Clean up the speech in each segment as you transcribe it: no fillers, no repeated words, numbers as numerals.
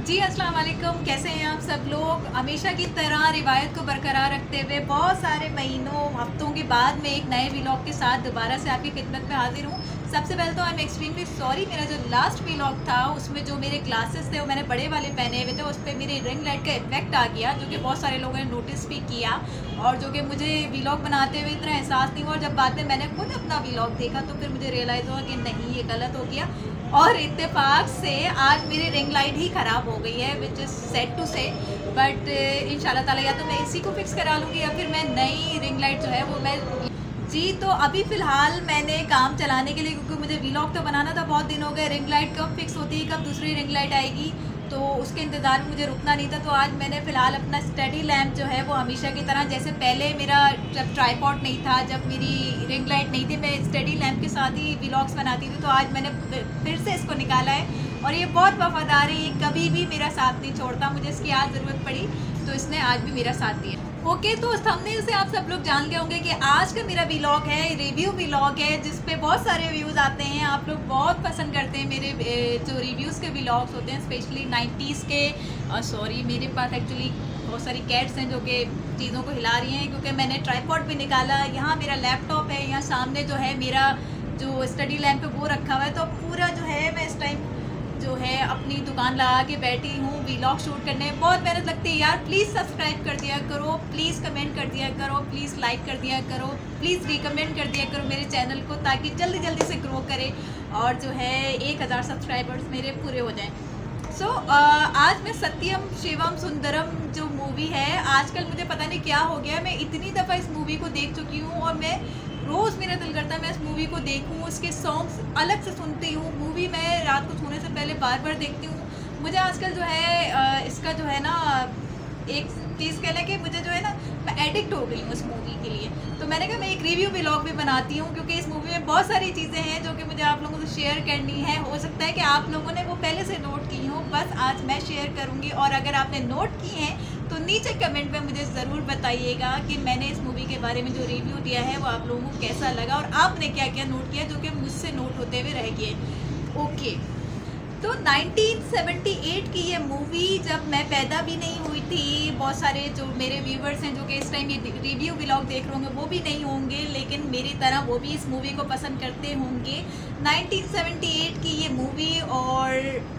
जी अस्सलाम वालेकुम, कैसे हैं आप सब लोग। हमेशा की तरह रिवायत को बरकरार रखते हुए बहुत सारे महीनों हफ्तों के बाद में एक नए व्लॉग के साथ दोबारा से आपकी खिदमत में हाजिर हूँ। सबसे पहले तो आई एम एक्सट्रीमली सॉरी, मेरा जो लास्ट व्लॉग था उसमें जो मेरे ग्लासेस थे वो मैंने बड़े वाले पहने हुए थे, उस पर मेरी रिंग लाइट का इफेक्ट आ गया जो कि बहुत सारे लोगों ने नोटिस भी किया और जो कि मुझे व्लॉग बनाते हुए इतना एहसास नहीं हुआ। और जब बाद में मैंने खुद अपना व्लॉग देखा तो फिर मुझे रियलाइज़ हुआ कि नहीं, ये गलत हो गया और इत्तेफाक से आज मेरी रिंग लाइट ही ख़राब हो गई है, विच इज़ सैड टू से। बट इंशाल्लाह ताला या तो मैं इसी को फिक्स करा लूँगी या फिर मैं नई रिंग लाइट जो है वो मैं जी। तो अभी फ़िलहाल मैंने काम चलाने के लिए, क्योंकि मुझे व्लॉग तो बनाना था, बहुत दिन हो गए, रिंग लाइट कब फिक्स होती है, कब दूसरी रिंग लाइट आएगी, तो उसके इंतज़ार में मुझे रुकना नहीं था। तो आज मैंने फ़िलहाल अपना स्टडी लैम्प जो है वो हमेशा की तरह, जैसे पहले मेरा जब ट्राईपॉड नहीं था, जब मेरी रिंग लाइट नहीं थी, मैं स्टडी लैम्प के साथ ही व्लॉग्स बनाती थी, तो आज मैंने फिर से इसको निकाला है और ये बहुत वफादार है, ये कभी भी मेरा साथ नहीं छोड़ता। मुझे इसकी आज ज़रूरत पड़ी तो इसने आज भी मेरा साथ दिया। ओके, तो थंबनेल से आप सब लोग जान गए होंगे कि आज का मेरा व्लॉग है, रिव्यू व्लॉग है, जिस पे बहुत सारे व्यूज़ आते हैं। आप लोग बहुत पसंद करते हैं मेरे जो रिव्यूज़ के व्लॉग्स होते हैं, स्पेशली 90s के। सॉरी, मेरे पास एक्चुअली बहुत सारी कैट्स हैं जो कि चीज़ों को हिला रही हैं, क्योंकि मैंने ट्राईपॉड भी निकाला। यहाँ मेरा लैपटॉप है, यहाँ सामने जो है मेरा जो स्टडी लैम्प है वो रखा हुआ है। तो पूरा जो है मैं इस टाइम जो है अपनी दुकान लगा के बैठी हूँ व्लॉग शूट करने में। बहुत मेहनत लगती है यार। प्लीज़ सब्सक्राइब कर दिया करो, प्लीज़ कमेंट कर दिया करो, प्लीज़ लाइक कर दिया करो, प्लीज़ रिकमेंड कर दिया करो मेरे चैनल को, ताकि जल्दी जल्दी से ग्रो करे और जो है 1000 सब्सक्राइबर्स मेरे पूरे हो जाएं। सो आज मैं सत्यम शिवम सुंदरम जो मूवी है, आजकल मुझे पता नहीं क्या हो गया, मैं इतनी दफ़ा इस मूवी को देख चुकी हूँ और मैं रोज़ मेरा दिल करता है मैं इस मूवी को देखूँ, उसके सॉन्ग्स अलग से सुनती हूँ। मूवी मैं रात को सोने से पहले बार बार देखती हूँ। मुझे आजकल जो है इसका जो है ना, एक चीज़ कहना कि मुझे जो है ना, मैं एडिक्ट हो गई हूँ इस मूवी के लिए। तो मैंने कहा मैं एक रिव्यू व्लॉग भी बनाती हूँ, क्योंकि इस मूवी में बहुत सारी चीज़ें हैं जो कि मुझे आप लोगों से शेयर करनी है। हो सकता है कि आप लोगों ने वो पहले से नोट की हो, बस आज मैं शेयर करूँगी। और अगर आपने नोट की हैं तो नीचे कमेंट में मुझे ज़रूर बताइएगा कि मैंने इस मूवी के बारे में जो रिव्यू दिया है वो आप लोगों को कैसा लगा और आपने क्या क्या नोट किया जो कि मुझसे नोट होते हुए रह गए। ओके, तो 1978 की ये मूवी, जब मैं पैदा भी नहीं हुई थी, बहुत सारे जो मेरे व्यूवर्स हैं जो कि इस टाइम ये रिव्यू व्लॉग देख रहे होंगे वो भी नहीं होंगे, लेकिन मेरी तरह वो भी इस मूवी को पसंद करते होंगे। 1978 की ये मूवी और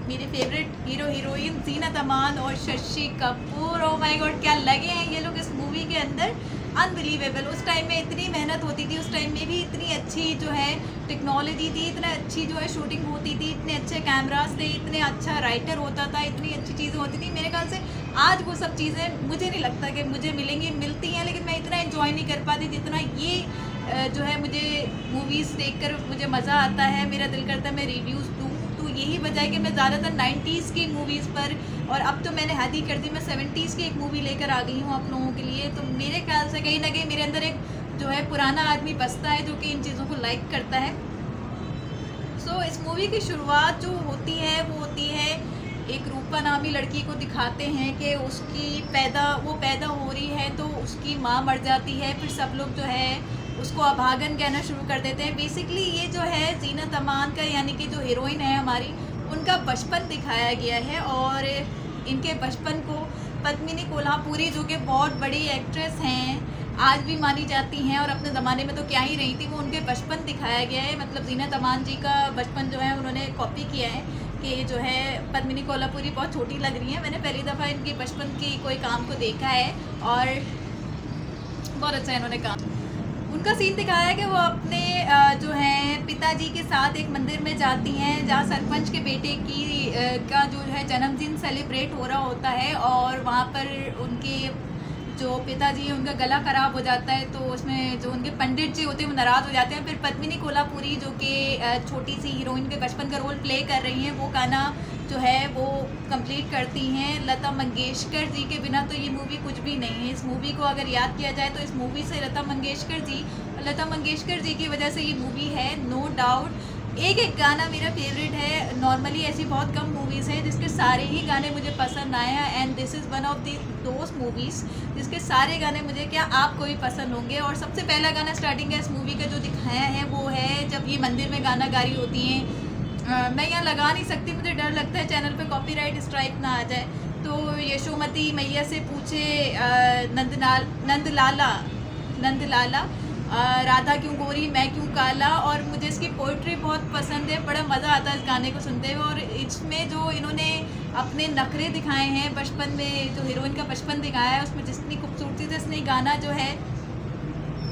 मेरे favourite hero heroine Zeenat Aman और शशि कपूर, ओ माय गॉड क्या लगे हैं ये लोग इस मूवी के अंदर, अनबिलीवेबल। उस टाइम में इतनी मेहनत होती थी, उस टाइम में भी इतनी अच्छी जो है टेक्नोलॉजी थी, इतना अच्छी जो है शूटिंग होती थी, इतने अच्छे कैमरास थे, इतने अच्छा राइटर होता था, इतनी अच्छी चीज़ें होती थी। मेरे ख्याल से आज वो सब चीज़ें मुझे नहीं लगता कि मुझे मिलेंगी, मिलती हैं, लेकिन मैं इतना एंजॉय नहीं कर पाती जितना ये जो है मुझे मूवीज़ देखकर मुझे मज़ा आता है। मेरा दिल करता है मैं रिव्यूज़ दूँ, तो यही वजह है कि मैं ज़्यादातर 90s की मूवीज़ पर, और अब तो मैंने हद ही कर दी, मैं 70s की एक मूवी लेकर आ गई हूँ आप लोगों के लिए। तो मेरे ख्याल से कहीं ना कहीं मेरे अंदर एक जो है पुराना आदमी बसता है जो कि इन चीज़ों को लाइक करता है। सो इस मूवी की शुरुआत जो होती है वो होती है, एक रूपा नामी लड़की को दिखाते हैं कि उसकी वो पैदा हो रही है तो उसकी माँ मर जाती है, फिर सब लोग जो है उसको अभागन कहना शुरू कर देते हैं। बेसिकली ये जो है जीनत अमान का, यानी कि जो हीरोइन है हमारी, उनका बचपन दिखाया गया है और इनके बचपन को पद्मिनी कोल्हापुरी जो कि बहुत बड़ी एक्ट्रेस हैं, आज भी मानी जाती हैं और अपने ज़माने में तो क्या ही रही थी, वो उनके बचपन दिखाया गया है। मतलब जीनत अमान जी का बचपन जो है उन्होंने कॉपी किया है कि जो है पद्मिनी कोल्हापुरी बहुत छोटी लग रही है। मैंने पहली दफ़ा इनके बचपन की कोई काम को देखा है और बहुत अच्छा इन्होंने काम, उनका सीन दिखाया है कि वो अपने जो है पिताजी के साथ एक मंदिर में जाती हैं जहाँ सरपंच के बेटे की का जो है जन्मदिन सेलिब्रेट हो रहा होता है और वहाँ पर उनके जो पिताजी है उनका गला ख़राब हो जाता है, तो उसमें जो उनके पंडित जी होते हैं वो नाराज़ हो जाते हैं। फिर पद्मिनी कोल्हापुरी जो कि छोटी सी हीरोइन के बचपन का रोल प्ले कर रही हैं, वो गाना जो है वो कंप्लीट करती हैं। लता मंगेशकर जी के बिना तो ये मूवी कुछ भी नहीं है। इस मूवी को अगर याद किया जाए तो इस मूवी से लता मंगेशकर जी की वजह से ये मूवी है, नो डाउट। एक गाना मेरा फेवरेट है। नॉर्मली ऐसी बहुत कम मूवीज़ हैं जिसके सारे ही गाने मुझे पसंद आए हैं, and this is one of those movies जिसके सारे गाने मुझे क्या आपको भी पसंद होंगे। और सबसे पहला गाना स्टार्टिंग का इस मूवी का जो दिखाया है वो है जब ये मंदिर में गाना गा रही होती हैं मैं यहाँ लगा नहीं सकती, मुझे डर लगता है चैनल पे कॉपीराइट स्ट्राइक ना आ जाए। तो यशोमती मैया से पूछे नंदलाला राधा क्यों गोरी मैं क्यों काला। और मुझे इसकी पोइट्री बहुत पसंद है, बड़ा मज़ा आता है इस गाने को सुनते हुए। और इसमें जो इन्होंने अपने नखरे दिखाए हैं बचपन में, जो हीरोइन का बचपन दिखाया है, उसमें जितनी खूबसूरती से इसने गाना जो है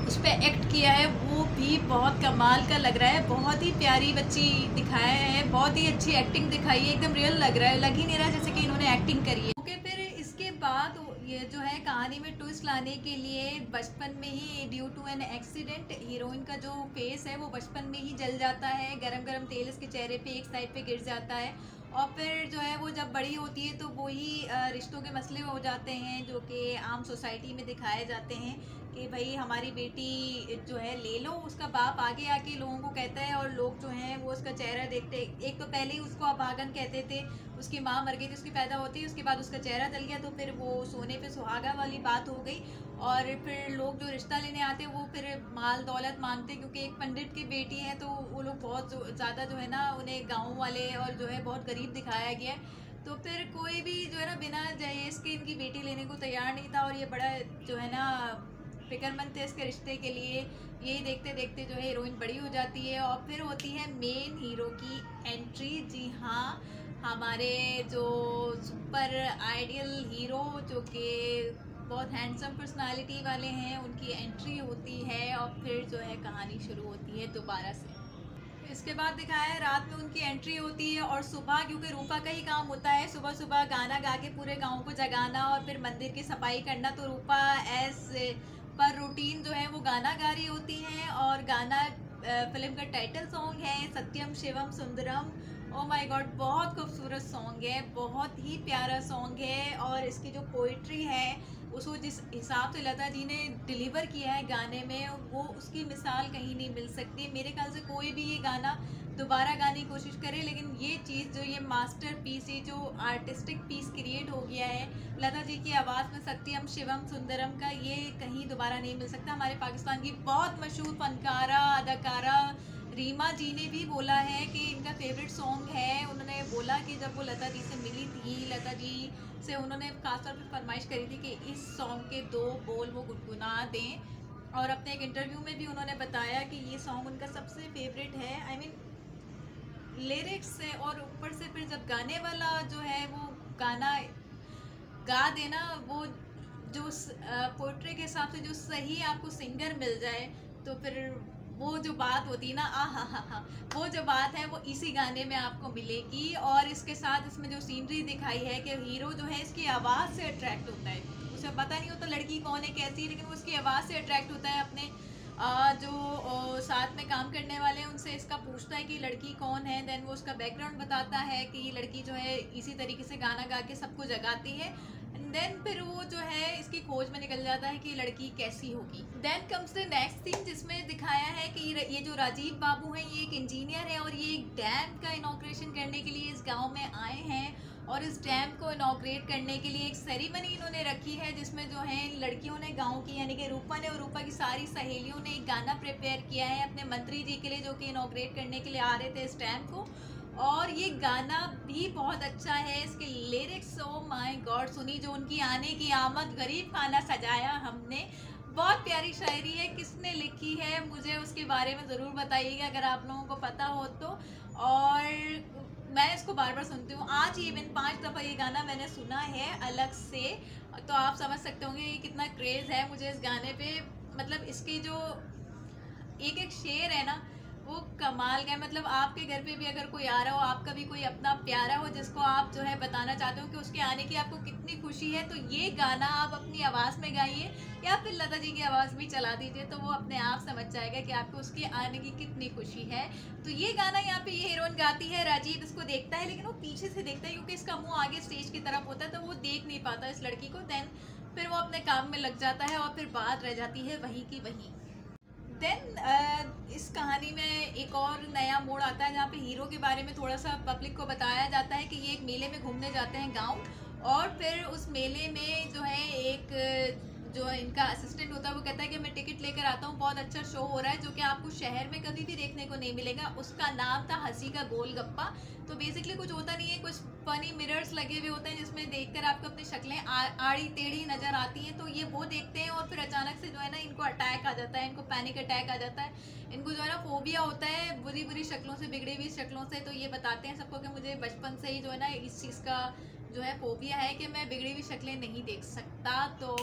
उस पर एक्ट किया है वो भी बहुत कमाल का लग रहा है। बहुत ही प्यारी बच्ची दिखाया है, बहुत ही अच्छी एक्टिंग दिखाई है, एकदम रियल लग रहा है, लग ही नहीं रहा जैसे कि इन्होंने एक्टिंग करी है। ओके, फिर इसके बाद ये जो है कहानी में ट्विस्ट लाने के लिए बचपन में ही due to an accident heroine का जो फेस है वो बचपन में ही जल जाता है, गरम गरम तेल इसके चेहरे पे एक साइड पे गिर जाता है। और फिर जो है वो जब बड़ी होती है तो वही रिश्तों के मसले हो जाते हैं जो कि आम सोसाइटी में दिखाए जाते हैं कि भाई हमारी बेटी जो है ले लो। उसका बाप आगे आके लोगों को कहता है और लोग जो हैं वो उसका चेहरा देखते, एक तो पहले ही उसको अभागन कहते थे, उसकी माँ मर गई थी उसकी पैदा होती है, उसके बाद उसका चेहरा जल गया, तो फिर वो सोने पे सुहागा वाली बात हो गई। और फिर लोग जो रिश्ता लेने आते हैं वो फिर माल दौलत मांगते हैं, क्योंकि एक पंडित की बेटी है तो वो लोग बहुत ज़्यादा जो है ना उन्हें गाँव वाले और जो है बहुत गरीब दिखाया गया है। तो फिर कोई भी जो है ना बिना दहेज के इनकी बेटी लेने को तैयार नहीं था, और ये बड़ा जो है ना फिक्रमंद थे इसके रिश्ते के लिए। यही देखते देखते जो है हीरोइन बड़ी हो जाती है और फिर होती है मेन हीरो की एंट्री। जी हाँ, हमारे जो सुपर आइडियल हीरो जो कि बहुत हैंडसम पर्सनालिटी वाले हैं उनकी एंट्री होती है और फिर जो है कहानी शुरू होती है दोबारा से। इसके बाद दिखाया है रात में उनकी एंट्री होती है और सुबह, क्योंकि रूपा का ही काम होता है सुबह सुबह गाना गा के पूरे गांव को जगाना और फिर मंदिर की सफाई करना। तो रूपा एज पर रूटीन जो है वो गाना गा रही होती हैं और गाना फिल्म का टाइटल सॉन्ग है Satyam Shivam Sundaram. Oh my god, बहुत खूबसूरत सॉन्ग है, बहुत ही प्यारा सॉन्ग है। और इसकी जो पोइट्री है उसको जिस हिसाब से लता जी ने डिलीवर किया है गाने में, वो उसकी मिसाल कहीं नहीं मिल सकती। मेरे ख्याल से कोई भी ये गाना दोबारा गाने की कोशिश करे, लेकिन ये चीज़ जो ये मास्टर पीस, ये जो आर्टिस्टिक पीस क्रिएट हो गया है लता जी की आवाज़ में सत्यम शिवम सुंदरम का, ये कहीं दोबारा नहीं मिल सकता। हमारे पाकिस्तान की बहुत मशहूर फनकारा अदाकारा रीमा जी ने भी बोला है कि इनका फेवरेट सॉन्ग है। उन्होंने बोला कि जब वो लता जी से मिली थी, लता जी से उन्होंने खासतौर पर फरमाइश करी थी कि इस सॉन्ग के 2 बोल वो गुनगुना दें। और अपने एक इंटरव्यू में भी उन्होंने बताया कि ये सॉन्ग उनका सबसे फेवरेट है। आई मीन लिरिक्स से, और ऊपर से फिर जब गाने वाला जो है वो गाना गा देना, वो जो पोइट्री के हिसाब से जो सही आपको सिंगर मिल जाए, तो फिर वो जो बात होती है ना, हा, वो जो बात है वो इसी गाने में आपको मिलेगी। और इसके साथ इसमें जो सीनरी दिखाई है कि हीरो जो है इसकी आवाज़ से अट्रैक्ट होता है, उसे पता नहीं होता लड़की कौन है कैसी है, लेकिन वो उसकी आवाज़ से अट्रैक्ट होता है। अपने जो साथ में काम करने वाले हैं उनसे इसका पूछता है कि लड़की कौन है, देन वो उसका बैकग्राउंड बताता है कि ये लड़की जो है इसी तरीके से गाना गा के सबको जगाती है। देन फिर वो जो है इसकी खोज में निकल जाता है कि लड़की कैसी होगी। Then comes the next scene जिसमें दिखाया है कि ये जो राजीव बाबू हैं ये एक इंजीनियर है और ये एक डैम का इनॉग्रेशन करने के लिए इस गांव में आए हैं। और इस डैम को इनॉग्रेट करने के लिए एक सेरेमनी इन्होंने रखी है जिसमें जो है लड़कियों ने गाँव की, यानी कि रूपा ने और रूपा की सारी सहेलियों ने एक गाना प्रिपेयर किया है अपने मंत्री जी के लिए जो कि इनॉग्रेट करने के लिए आ रहे थे इस डैम को। और ये गाना भी बहुत अच्छा है, इसके लिरिक्स ओ माय गॉड, सुनी जो उनकी आने की आमद, गरीब खाना सजाया हमने, बहुत प्यारी शायरी है। किसने लिखी है मुझे उसके बारे में ज़रूर बताइएगा अगर आप लोगों को पता हो तो। और मैं इसको बार बार सुनती हूँ, आज इवन 5 दफ़ा ये गाना मैंने सुना है अलग से, तो आप समझ सकते होंगे कि कितना क्रेज़ है मुझे इस गाने पे। मतलब इसकी जो एक एक शेर है ना वो कमाल का है। मतलब आपके घर पे भी अगर कोई आ रहा हो, आपका भी कोई अपना प्यारा हो जिसको आप जो है बताना चाहते हो कि उसके आने की आपको कितनी खुशी है, तो ये गाना आप अपनी आवाज़ में गाइए या फिर लता जी की आवाज़ भी चला दीजिए, तो वो अपने आप समझ जाएगा कि आपको उसके आने की कितनी खुशी है। तो ये गाना यहाँ पे ये हीरोइन गाती है, राजीव इसको देखता है लेकिन वो पीछे से देखता है क्योंकि इसका मुँह आगे स्टेज की तरफ होता है तो वो देख नहीं पाता इस लड़की को। देन फिर वो अपने काम में लग जाता है और फिर बात रह जाती है वहीं की वहीं। देन इस कहानी में एक और नया मोड़ आता है जहाँ पे हीरो के बारे में थोड़ा सा पब्लिक को बताया जाता है कि ये एक मेले में घूमने जाते हैं गांव, और फिर उस मेले में जो है एक जो इनका असिस्टेंट होता है वो कहता है कि मैं टिकट लेकर आता हूँ, बहुत अच्छा शो हो रहा है जो कि आपको शहर में कभी भी देखने को नहीं मिलेगा। उसका नाम था हंसी का गोलगप्पा। तो बेसिकली कुछ होता नहीं है, कुछ फनी मिरर्स लगे हुए होते हैं जिसमें देखकर आपको अपनी शक्लें आड़ी टेढ़ी नज़र आती हैं। तो ये वो देखते हैं और फिर अचानक से जो है ना इनको अटैक आ जाता है, इनको पैनिक अटैक आ जाता है, इनको जो है ना फोबिया होता है बुरी बुरी शक्लों से, बिगड़ी हुई शक्लों से। तो ये बताते हैं सबको कि मुझे बचपन से ही जो है ना इस चीज़ का जो है फोबिया है कि मैं बिगड़ी हुई शक्लें नहीं देख सकता। तो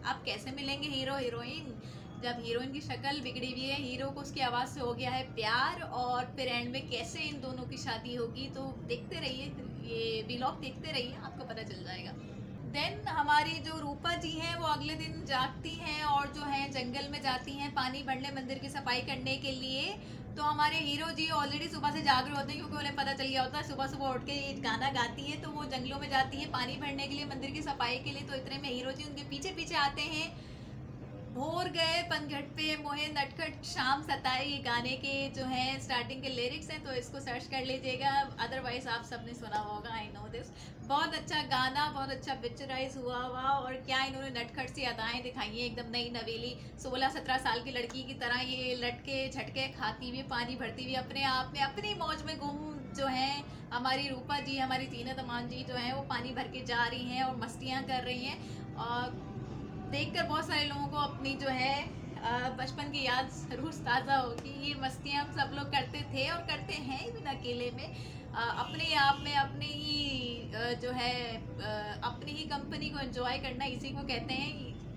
आप कैसे मिलेंगे हीरो हीरोइन जब हीरोइन की शक्ल बिगड़ी हुई है, हीरो को उसकी आवाज़ से हो गया है प्यार, और फिर एंड में कैसे इन दोनों की शादी होगी। तो देखते रहिए, ये व्लॉग देखते रहिए, आपको पता चल जाएगा। देन हमारी जो रूपा जी हैं वो अगले दिन जागती हैं और जो है जंगल में जाती हैं पानी भरने, मंदिर की सफाई करने के लिए। तो हमारे हीरो जी ऑलरेडी सुबह से जाग रहे होते हैं क्योंकि उन्हें पता चल गया होता है, सुबह सुबह उठ के गाना गाती है। तो वो जंगलों में जाती है पानी भरने के लिए, मंदिर की सफाई के लिए। तो इतने में हीरो जी उनके पीछे पीछे आते हैं। भोर गए पनघट पे मोहे नटखट शाम सताए, ये गाने के जो हैं स्टार्टिंग के लिरिक्स हैं, तो इसको सर्च कर लीजिएगा, अदरवाइज आप सबने सुना होगा, आई नो दिस। बहुत अच्छा गाना, बहुत अच्छा पिक्चराइज हुआ हुआ, और क्या इन्होंने नटखट सी अदाएँ दिखाई हैं, एकदम नई नवेली 16-17 साल की लड़की की तरह ये लटके झटके खाती हुई, पानी भरती हुई, अपने आप में अपनी मौज में गुम जो है हमारी रूपा जी, हमारी जीनत अमान जी जो है वो पानी भर के जा रही हैं और मस्तियाँ कर रही हैं। और देखकर बहुत सारे लोगों को अपनी जो है बचपन की याद जरूर ताज़ा होगी। ये मस्तियाँ हम सब लोग करते थे और करते हैं इवन अकेले में, अपने आप में, अपने ही जो है अपनी ही कंपनी को एंजॉय करना, इसी को कहते हैं।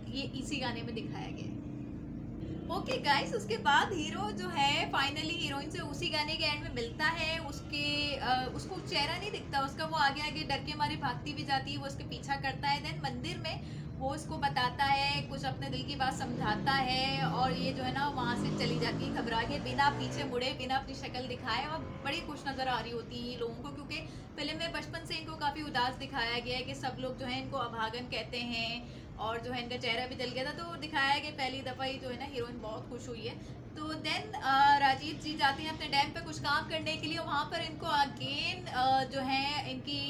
ये इसी गाने में दिखाया गया। ओके गाइस, उसके बाद हीरो जो है फाइनली हीरोइन से उसी गाने के एंड में मिलता है। उसको चेहरा नहीं दिखता उसका, वो आगे आगे डर के मारे भागती भी जाती है, वो उसके पीछा करता है। देन मंदिर में वो उसको बताता है, कुछ अपने दिल की बात समझाता है, और ये जो है ना वहाँ से चली जाती है घबरा के, बिना पीछे मुड़े, बिना अपनी शक्ल दिखाए, और बड़ी खुश नज़र आ रही होती है ये लोगों को, क्योंकि फिल्म में बचपन से इनको काफ़ी उदास दिखाया गया है कि सब लोग जो है इनको अभागन कहते हैं, और जो है इनका चेहरा भी जल गया था। तो दिखाया कि पहली दफ़ा ही जो है ना हीरोइन बहुत खुश हुई है। तो देन राजीव जी जाते हैं अपने डैम पे कुछ काम करने के लिए, वहाँ पर इनको अगेन जो है इनकी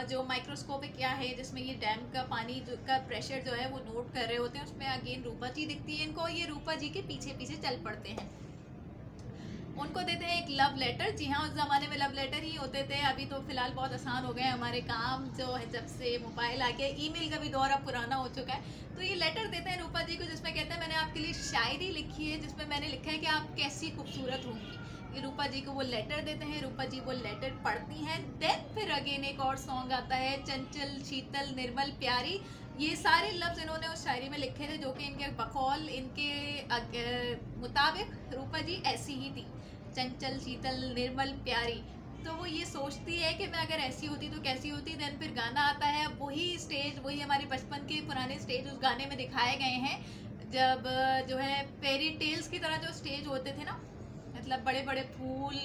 जो माइक्रोस्कोप है क्या है जिसमें ये डैम का पानी का प्रेशर जो है वो नोट कर रहे होते हैं, उसमें अगेन रूपा जी दिखती है इनको। ये रूपा जी के पीछे पीछे चल पड़ते हैं, उनको देते हैं एक लव लेटर। जी हाँ, उस ज़माने में लव लेटर ही होते थे, अभी तो फिलहाल बहुत आसान हो गए हमारे काम, जो है जब से मोबाइल आ गया, ईमेल का भी दौर अब पुराना हो चुका है। तो ये लेटर देते हैं रूपा जी को, जिसमें कहते हैं मैंने आपके लिए शायरी लिखी है, जिसमें मैंने लिखा है कि आप कैसी खूबसूरत होंगी। ये रूपा जी को वो लेटर देते हैं, रूपा जी वो लेटर पढ़ती हैं। देन फिर अगेन एक और सॉन्ग आता है, चंचल शीतल निर्मल प्यारी। ये सारे लफ्ज़ इन्होंने उस शायरी में लिखे थे जो कि इनके बकौल इनके मुताबिक रूपा जी ऐसी ही थी, चंचल शीतल निर्मल प्यारी। तो वो ये सोचती है कि मैं अगर ऐसी होती तो कैसी होती। देन फिर गाना आता है, वही स्टेज, वही हमारे बचपन के पुराने स्टेज उस गाने में दिखाए गए हैं, जब जो है फेरी टेल्स की तरह जो स्टेज होते थे ना, मतलब बड़े बड़े फूल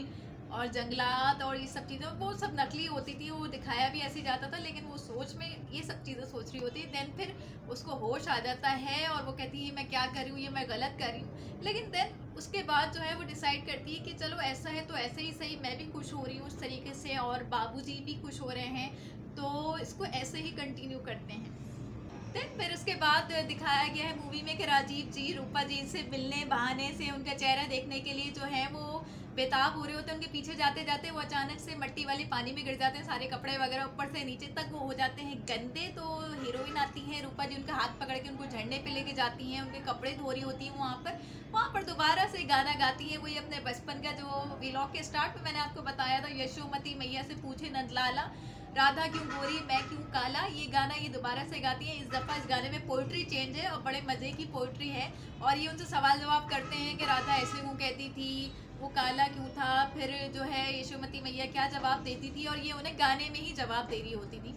और जंगलात और ये सब चीज़ें, वो सब नकली होती थी, वो दिखाया भी ऐसे जाता था, लेकिन वो सोच में ये सब चीज़ें सोच रही होती है। देन फिर उसको होश आ जाता है और वो कहती है मैं क्या कर रही हूँ, ये मैं गलत कर रही हूँ। लेकिन देन उसके बाद जो है वो डिसाइड करती है कि चलो ऐसा है तो ऐसे ही सही, मैं भी खुश हो रही हूँ उस तरीके से और बाबूजी भी खुश हो रहे हैं, तो इसको ऐसे ही कंटिन्यू करते हैं। देन फिर उसके बाद दिखाया गया है मूवी में कि राजीव जी रूपा जी से मिलने बहाने से उनका चेहरा देखने के लिए जो है वो बेताब हो रहे होते हैं। उनके पीछे जाते जाते वो अचानक से मट्टी वाले पानी में गिर जाते हैं, सारे कपड़े वगैरह ऊपर से नीचे तक वो हो जाते हैं गंदे। तो हीरोइन आती है रूपा जी, उनका हाथ पकड़ के उनको झरने पे लेके जाती हैं, उनके कपड़े धो रही होती हैं वहाँ पर दोबारा से गाना गाती है, वही अपने बचपन का जो व्लॉग के स्टार्ट में मैंने आपको बताया था, यशोमती मैया से पूछे नंदलाला, राधा क्यों गोरी मैं क्यों काला, ये गाना ये दोबारा से गाती हैं। इस दफ़ा इस गाने में पोइट्री चेंज है और बड़े मज़े की पोइट्री है, और ये उनसे सवाल जवाब करते हैं कि राधा ऐसे क्यों कहती थी, वो काला क्यों था, फिर जो है यशोमती मैया क्या जवाब देती थी, और ये उन्हें गाने में ही जवाब दे रही होती थी।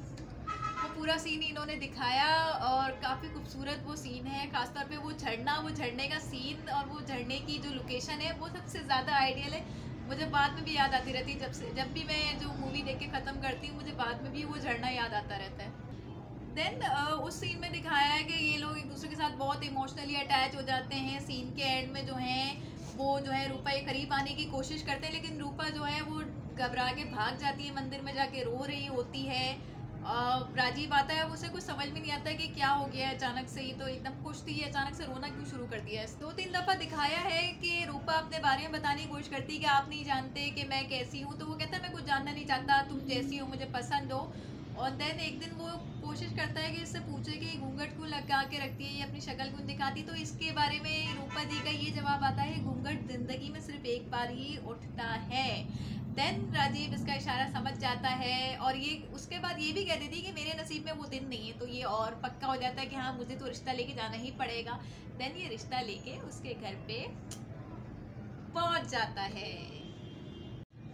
वो पूरा सीन इन्होंने दिखाया और काफ़ी खूबसूरत वो सीन है, खासतौर पे वो झरने का सीन और वो झरने की जो लोकेशन है वो सबसे ज़्यादा आइडियल है। मुझे बाद में भी याद आती रहती है, जब भी मैं जो मूवी देख के ख़त्म करती हूँ मुझे बाद में भी वो झरना याद आता रहता है। देन उस सीन में दिखाया है कि ये लोग एक दूसरे के साथ बहुत इमोशनली अटैच हो जाते हैं। सीन के एंड में जो है वो जो है रूपा ये करीब आने की कोशिश करते हैं, लेकिन रूपा जो है वो घबरा के भाग जाती है, मंदिर में जाके रो रही होती है। राजीव आता है, उसे कुछ समझ में नहीं आता है कि क्या हो गया है अचानक से, ही तो एकदम खुश थी, अचानक से रोना क्यों शुरू कर दिया है। 2-3 दफ़ा दिखाया है कि रूपा अपने बारे में बताने की कोशिश करती है कि आप नहीं जानते कि मैं कैसी हूँ, तो वो कहता है मैं कुछ जानना नहीं चाहता, तुम जैसी हो मुझे पसंद हो। और देन एक दिन वो कोशिश करता है कि इससे पूछे कि घूंघट क्यों लगा के रखती है, ये अपनी शक्ल क्यों दिखाती, तो इसके बारे में रूपा जी का ये जवाब आता है, घूंघट ज़िंदगी में सिर्फ एक बार ही उठता है। देन राजीव इसका इशारा समझ जाता है और ये उसके बाद ये भी कह देती है कि मेरे नसीब में वो दिन नहीं है, तो ये और पक्का हो जाता है कि हाँ मुझे तो रिश्ता लेके जाना ही पड़ेगा। देन ये रिश्ता लेके उसके घर पे पहुंच जाता है।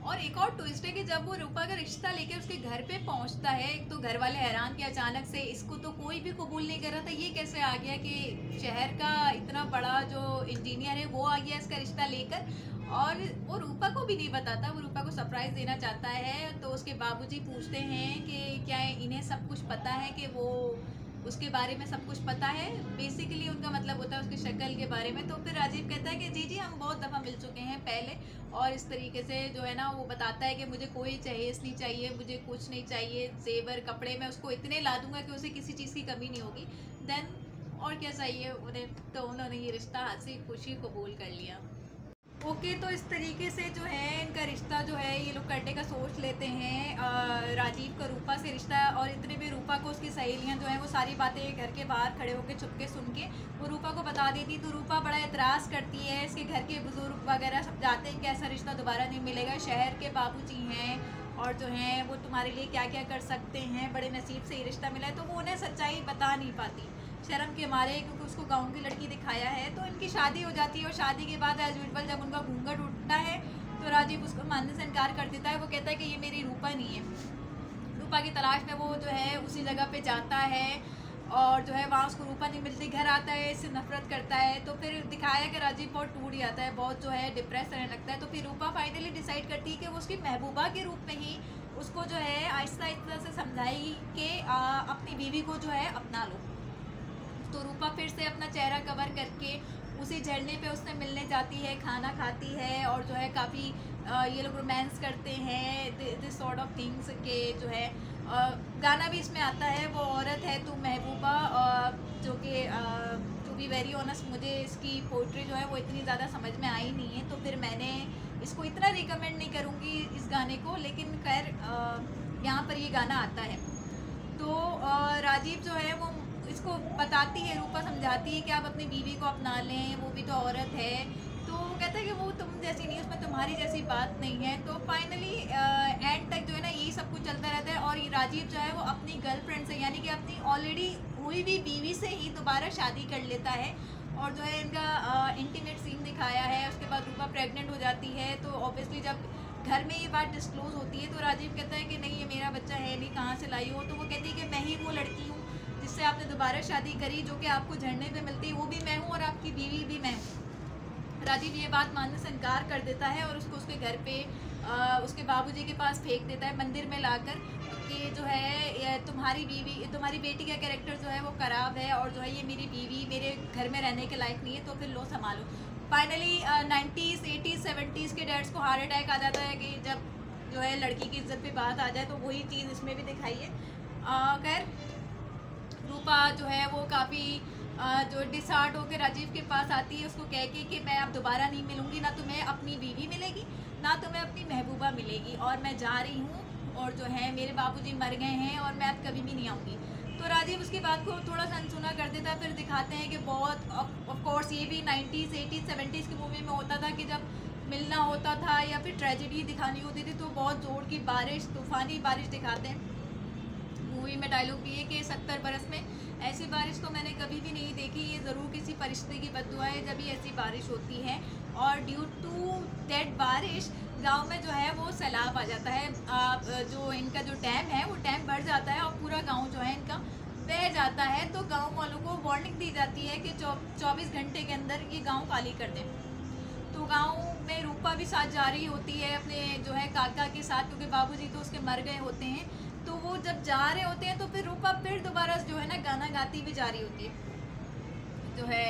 और एक और ट्विस्ट है कि जब वो रूपा का रिश्ता लेके उसके घर पे पहुंचता है, एक तो घर वाले हैरान कि अचानक से इसको तो कोई भी कबूल नहीं कर रहा था, ये कैसे आ गया कि शहर का इतना बड़ा जो इंजीनियर है वो आ गया इसका रिश्ता लेकर। और वो रूपा को भी नहीं बताता, वो रूपा को सरप्राइज़ देना चाहता है। तो उसके बाबूजी पूछते हैं कि क्या इन्हें सब कुछ पता है, कि वो उसके बारे में सब कुछ पता है, बेसिकली उनका मतलब होता है उसकी शक्ल के बारे में। तो फिर राजीव कहता है कि जी जी हम बहुत दफ़ा मिल चुके हैं पहले, और इस तरीके से जो है ना वो बताता है कि मुझे कोई जहेज़ नहीं चाहिए, मुझे कुछ नहीं चाहिए, जेवर कपड़े मैं उसको इतने ला दूंगा कि उसे किसी चीज़ की कमी नहीं होगी। देन और क्या चाहिए उन्हें, तो उन्होंने ये रिश्ता हंसी खुशी कबूल कर लिया। ओके तो इस तरीके से जो है इनका रिश्ता जो है ये लोग करने का सोच लेते हैं, राजीव का रूपा से रिश्ता। और इतने में रूपा को उसकी सहेलियां जो हैं वो सारी बातें घर के बाहर खड़े होकर चुपके सुन के वो रूपा को बता देती, तो रूपा बड़ा एतराज़ करती है। इसके घर के बुजुर्ग वगैरह सब जाते हैं कि ऐसा रिश्ता दोबारा नहीं मिलेगा, शहर के बाबूजी हैं और जो हैं वो तुम्हारे लिए क्या क्या कर सकते हैं, बड़े नसीब से ये रिश्ता मिला है। तो वो उन्हें सच्चाई बता नहीं पाती शर्म के मारे, क्योंकि उसको गांव की लड़की दिखाया है। तो इनकी शादी हो जाती है और शादी के बाद एज यूजुअल जब उनका घूंघट उठता है तो राजीव उसको मानने से इनकार कर देता है। वो कहता है कि ये मेरी रूपा नहीं है। रूपा की तलाश में वो जो है उसी जगह पे जाता है और जो है वहाँ उसको रूपा नहीं मिलती, घर आता है, इससे नफरत करता है। तो फिर दिखाया कि राजीव बहुत टूट जाता है, बहुत जो है डिप्रेस रहने लगता है। तो फिर रूपा फाइनली डिसाइड करती है कि वो उसकी महबूबा के रूप में ही उसको जो है आहिस्ता आहिस्ता से समझाएगी कि अपनी बीवी को जो है अपना लो। तो रूपा फिर से अपना चेहरा कवर करके उसी झरने पे उससे मिलने जाती है, खाना खाती है और जो है काफ़ी ये लोग रोमांस करते हैं, दिस सॉर्ट ऑफ थिंग्स के जो है। गाना भी इसमें आता है, वो औरत है तू महबूबा, जो कि टू बी वेरी ऑनेस्ट मुझे इसकी पोइट्री जो है वो इतनी ज़्यादा समझ में आई नहीं है, तो फिर मैंने इसको इतना रिकमेंड नहीं करूँगी इस गाने को। लेकिन खैर यहाँ पर ये गाना आता है। तो राजीव जो है वो इसको बताती है, रूपा समझाती है कि आप अपनी बीवी को अपना लें, वो भी तो औरत है। तो वो कहता है कि वो तुम जैसी नहीं, उसमें तुम्हारी जैसी बात नहीं है। तो फाइनली एंड तक जो है ना यही सब कुछ चलता रहता है और ये राजीव जो है वो अपनी गर्लफ्रेंड से यानी कि अपनी ऑलरेडी हुई भी बीवी से ही दोबारा शादी कर लेता है। और जो है इनका इंटीमेट सीन दिखाया है। उसके बाद रूपा प्रेग्नेंट हो जाती है। तो ऑब्वियसली जब घर में ये बात डिस्क्लोज होती है तो राजीव कहता है कि नहीं ये मेरा बच्चा है नहीं, कहाँ से लाई हो। तो वो कहती है कि मैं ही वो लड़की हूँ जिससे आपने दोबारा शादी करी, जो कि आपको झरने पे मिलती है, वो भी मैं हूँ और आपकी बीवी भी मैं हूँ। राजीव ये बात मानने से इनकार कर देता है और उसको उसके घर पे उसके बाबूजी के पास फेंक देता है, मंदिर में लाकर, कि जो है तुम्हारी बीवी तुम्हारी बेटी का कैरेक्टर जो है वो ख़राब है और जो है ये मेरी बीवी मेरे घर में रहने के लायक नहीं है, तो फिर लो संभालो। फाइनली 90s 80s 70s के डैड्स को हार्ट अटैक आ जाता है कि जब जो है लड़की की इज्जत पे बात आ जाए, तो वही चीज़ इसमें भी दिखाई है। खैर रूपा जो है वो काफ़ी जो डिसहार्ट होकर राजीव के पास आती है, उसको कह के कि मैं अब दोबारा नहीं मिलूँगी, ना तुम्हें अपनी बीवी मिलेगी ना तुम्हें अपनी महबूबा मिलेगी, और मैं जा रही हूँ और जो है मेरे बाबूजी मर गए हैं और मैं अब कभी भी नहीं आऊँगी। तो राजीव उसकी बात को थोड़ा सा अनसुना कर देता है। फिर दिखाते हैं कि बहुत ऑफ कोर्स ये भी 90s 80s 70s की मूवी में होता था कि जब मिलना होता था या फिर ट्रेजेडी दिखानी होती थी तो बहुत ज़ोर की बारिश, तूफ़ानी बारिश दिखाते हैं। मूवी में डायलॉग भी है कि 70 बरस में ऐसी बारिश तो मैंने कभी भी नहीं देखी, ये ज़रूर किसी परिस्थिति की बद्दुआ है जब भी ऐसी बारिश होती है। और ड्यू टू दैट बारिश गांव में जो है वो सैलाब आ जाता है। जो इनका जो डैम है वो डैम भर जाता है और पूरा गांव जो है इनका बह जाता है। तो गांव वालों को वार्निंग दी जाती है कि 24 घंटे के अंदर ये गांव खाली कर दें। तो गांव में रूपा भी साथ जा रही होती है अपने जो है काका के साथ, क्योंकि बाबूजी तो उसके मर गए होते हैं। तो वो जब जा रहे होते हैं तो फिर रूपा फिर दोबारा जो है ना गाना गाती भी जा रही होती है जो है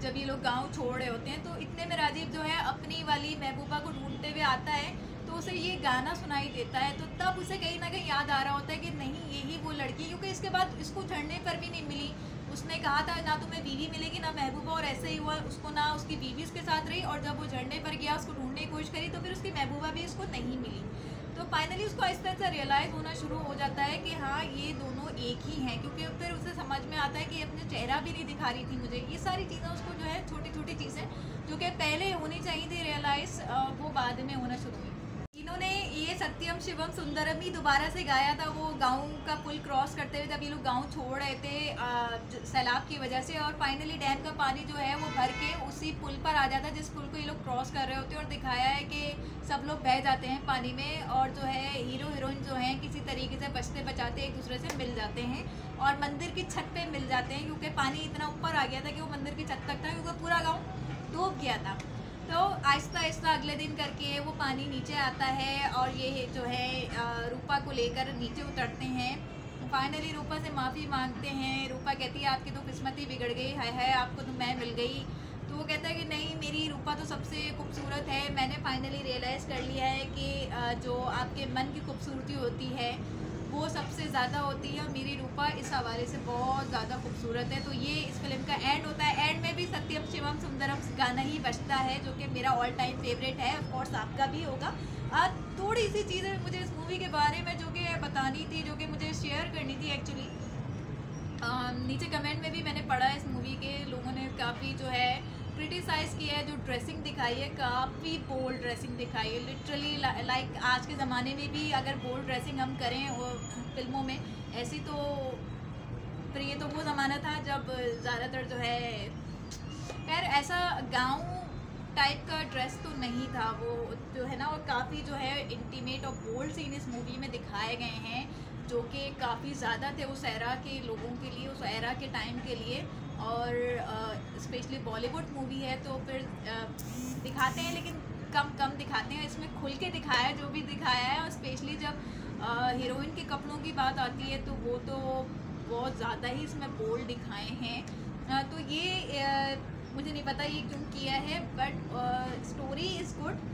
जब ये लोग गांव छोड़ रहे होते हैं। तो इतने में राजीव जो है अपनी वाली महबूबा को ढूंढते हुए आता है। तो उसे ये गाना सुनाई देता है, तो तब उसे कहीं ना कहीं याद आ रहा होता है कि नहीं यही वो लड़की, क्योंकि इसके बाद इसको झड़ने पर भी नहीं मिली। उसने कहा था ना तुम्हें बीवी मिलेगी ना महबूबा, और ऐसे ही हुआ, उसको ना उसकी बीवी उसके साथ रही, और जब वो झड़ने पर गया उसको ढूंढने की कोशिश करी तो फिर उसकी महबूबा भी उसको नहीं मिली। तो फाइनली उसको इस तरह से रियलाइज़ होना शुरू हो जाता है कि हाँ ये दोनों एक ही हैं, क्योंकि फिर उसे समझ में आता है कि अपने चेहरा भी नहीं दिखा रही थी मुझे। ये सारी चीज़ें उसको जो है छोटी छोटी चीज़ें जो कि पहले होनी चाहिए थी रियलाइज़, वो बाद में होना शुरू हुई। इन्होंने ये सत्यम शिवम सुंदरम ही दोबारा से गाया था वो गाँव का पुल क्रॉस करते हुए, जब ये लोग गाँव छोड़ रहे थे सैलाब की वजह से, और फाइनली डैम का पानी जो है वो भर के उसी पुल पर आ जाता है जिस पुल को ये लोग क्रॉस कर रहे होते हैं, और दिखाया है कि सब लोग बह जाते हैं पानी में, और जो है हीरो हीरोइन जो हैं किसी तरीके से बचते बचाते एक दूसरे से मिल जाते हैं और मंदिर की छत पर मिल जाते हैं, क्योंकि पानी इतना ऊपर आ गया था कि वो मंदिर की छत तक था, क्योंकि पूरा गाँव डूब गया था। तो आहिस्ता आहिस्ता अगले दिन करके वो पानी नीचे आता है, और ये जो है रूपा को लेकर नीचे उतरते हैं। फाइनली रूपा से माफ़ी मांगते हैं। रूपा कहती है आपकी तो किस्मत ही बिगड़ गई, है आपको तो मैं मिल गई। तो वो कहता है कि नहीं, मेरी रूपा तो सबसे खूबसूरत है, मैंने फाइनली रियलाइज़ कर लिया है कि जो आपके मन की खूबसूरती होती है वो सबसे ज़्यादा होती है, और मेरी रूपा इस हवाले से बहुत ज़्यादा खूबसूरत है। तो ये इस फिल्म का एंड होता है। एंड में भी सत्यम शिवम सुंदरम गाना ही बजता है, जो कि मेरा ऑल टाइम फेवरेट है, ऑफ कोर्स आपका भी होगा। थोड़ी सी चीज़ें मुझे इस मूवी के बारे में जो कि बतानी थी, जो कि मुझे शेयर करनी थी एक्चुअली। नीचे कमेंट में भी मैंने पढ़ा इस मूवी के लोगों ने काफ़ी जो है क्रिटिसाइज़ किया है, जो ड्रेसिंग दिखाई है काफ़ी बोल्ड ड्रेसिंग दिखाई है, लिटरली लाइक आज के ज़माने में भी अगर बोल्ड ड्रेसिंग हम करें और फिल्मों में ऐसी, तो फिर ये तो वो ज़माना था जब ज़्यादातर जो है खैर ऐसा गांव टाइप का ड्रेस तो नहीं था वो जो है ना, और काफ़ी जो है इंटीमेट और बोल्ड सीन इस मूवी में दिखाए गए हैं, जो कि काफ़ी ज़्यादा थे उस एरा के लोगों के लिए, उस एरा के टाइम के लिए। और स्पेशली बॉलीवुड मूवी है तो फिर दिखाते हैं, लेकिन कम दिखाते हैं। इसमें खुल के दिखाया है जो भी दिखाया है, और स्पेशली जब हीरोइन के कपड़ों की बात आती है तो वो तो बहुत ज़्यादा ही इसमें बोल्ड दिखाए हैं। तो ये मुझे नहीं पता ये क्यों किया है, but story is good,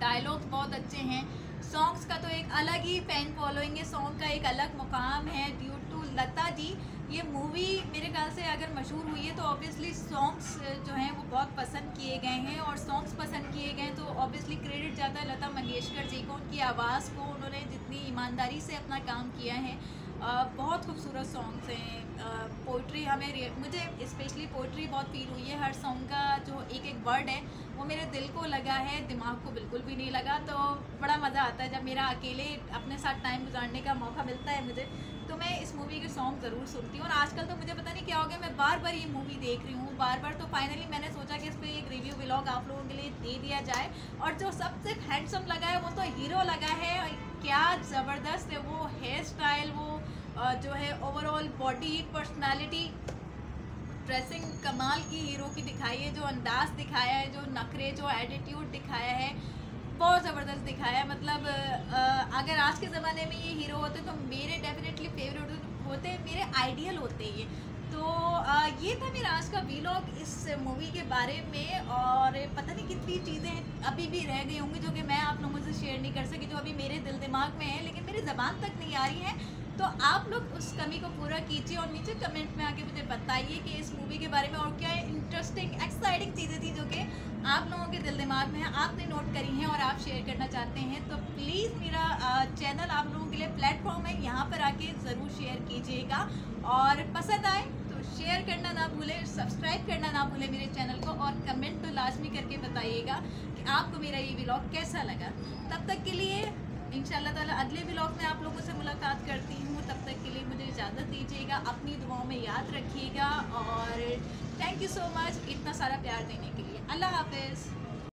dialogues बहुत अच्छे हैं। सॉन्ग्स का तो एक अलग ही फ़ैन फॉलोइंग है, सॉन्ग का एक अलग मुकाम है ड्यू टू लता जी। ये मूवी मेरे ख्याल से अगर मशहूर हुई है तो ऑब्वियसली सॉन्ग्स जो हैं वो बहुत पसंद किए गए हैं, और सॉन्ग्स पसंद किए गए तो ऑब्वियसली क्रेडिट जाता है लता मंगेशकर जी को, उनकी आवाज़ को, उन्होंने जितनी ईमानदारी से अपना काम किया है। बहुत खूबसूरत सॉन्ग्स हैं। पोइट्री मुझे स्पेशली पोइट्री बहुत फील हुई है, हर सॉन्ग का जो एक एक वर्ड है वो मेरे दिल को लगा है, दिमाग को बिल्कुल भी नहीं लगा। तो बड़ा मज़ा आता है जब मेरा अकेले अपने साथ टाइम गुजारने का मौका मिलता है मुझे, तो मैं इस मूवी के सॉन्ग ज़रूर सुनती हूँ। और आजकल तो मुझे पता नहीं क्या हो गया, मैं बार बार ये मूवी देख रही हूँ बार। तो फाइनली मैंने सोचा कि इस पर एक रिव्यू व्लॉग आप लोगों के लिए दे दिया जाए। और जो सबसे हैंडसम लगा है वो तो हीरो लगा है, क्या ज़बरदस्त है वो हेयर स्टाइल, वो जो है ओवरऑल बॉडी पर्सनालिटी, ड्रेसिंग कमाल की हीरो की दिखाई है, जो अंदाज दिखाया है, जो नखरे, जो एटीट्यूड दिखाया है, बहुत ज़बरदस्त दिखाया है। मतलब अगर आज के ज़माने में ये हीरो होते तो मेरे डेफिनेटली फेवरेट होते, मेरे आइडियल होते ये। तो ये था मेरा आज का व्लॉग इस मूवी के बारे में, और पता नहीं कितनी चीज़ें अभी भी रह गई होंगी जो कि मैं आप लोगों से शेयर नहीं कर सकी, जो अभी मेरे दिल दिमाग में है लेकिन मेरी ज़बान तक नहीं आ रही है। तो आप लोग उस कमी को पूरा कीजिए और नीचे कमेंट में आके मुझे बताइए कि इस मूवी के बारे में और क्या इंटरेस्टिंग एक्साइटिंग चीज़ें थी जो कि आप लोगों के दिल दिमाग में है, आपने नोट करी हैं और आप शेयर करना चाहते हैं। तो प्लीज़ मेरा चैनल आप लोगों के लिए प्लेटफॉर्म है, यहाँ पर आके ज़रूर शेयर कीजिएगा, और पसंद आए तो शेयर करना ना भूलें, सब्सक्राइब करना ना भूलें मेरे चैनल को, और कमेंट तो लाजमी करके बताइएगा कि आपको मेरा ये व्लॉग कैसा लगा। तब तक के लिए इंशाल्लाह ताला अगले व्लॉग में आप लोगों से मुलाकात करती हूँ। तब तक के लिए मुझे इजाज़त दीजिएगा, अपनी दुआओं में याद रखिएगा, और थैंक यू सो मच इतना सारा प्यार देने के लिए। अल्लाह हाफिज़।